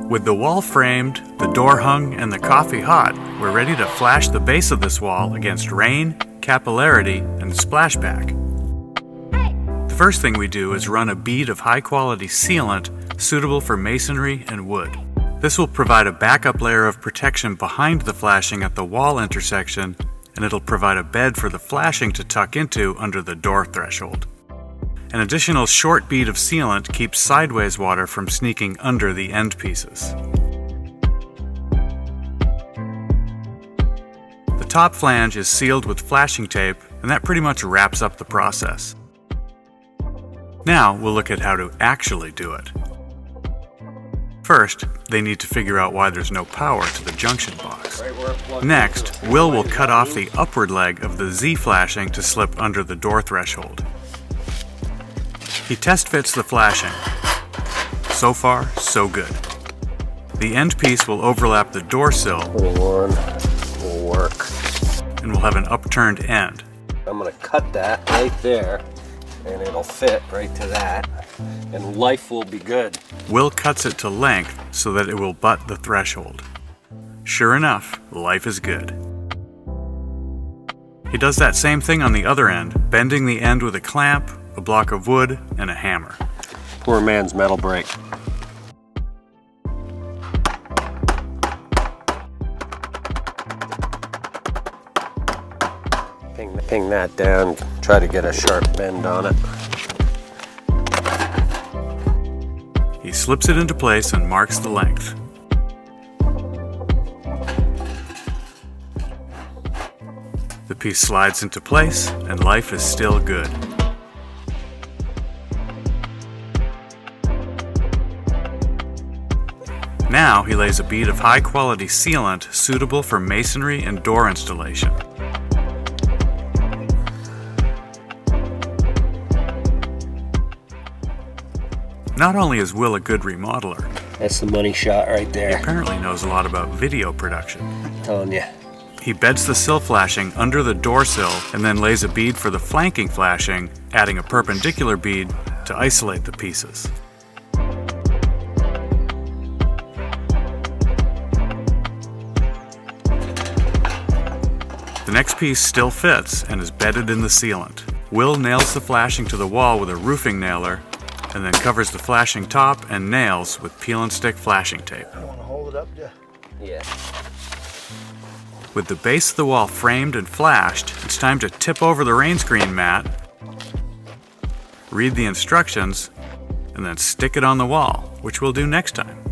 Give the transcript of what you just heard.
With the wall framed, the door hung, and the coffee hot, we're ready to flash the base of this wall against rain, capillarity, and splashback. The first thing we do is run a bead of high-quality sealant suitable for masonry and wood. This will provide a backup layer of protection behind the flashing at the wall intersection, and it'll provide a bed for the flashing to tuck into under the door threshold. An additional short bead of sealant keeps sideways water from sneaking under the end pieces. The top flange is sealed with flashing tape, and that pretty much wraps up the process. Now we'll look at how to actually do it. First, they need to figure out why there's no power to the junction box. Next, Will cut off the upward leg of the Z flashing to slip under the door threshold. He test fits the flashing. So far, so good. The end piece will overlap the door sill. Little one will work. And will have an upturned end. I'm going to cut that right there, and it'll fit right to that, and life will be good. Will cuts it to length so that it will butt the threshold. Sure enough, life is good. He does that same thing on the other end, bending the end with a clamp, a block of wood, and a hammer. Poor man's metal brake. Ping that down, try to get a sharp bend on it. He slips it into place and marks the length. The piece slides into place, and life is still good. Now he lays a bead of high-quality sealant suitable for masonry and door installation. Not only is Will a good remodeler, that's the money shot right he there. apparently knows a lot about video production. I'm telling you. He beds the sill flashing under the door sill and then lays a bead for the flanking flashing, adding a perpendicular bead to isolate the pieces. The next piece still fits and is bedded in the sealant. Will nails the flashing to the wall with a roofing nailer and then covers the flashing top and nails with peel and stick flashing tape. I want to hold it up, Yeah. With the base of the wall framed and flashed, it's time to tip over the rainscreen mat, read the instructions, and then stick it on the wall, which we'll do next time.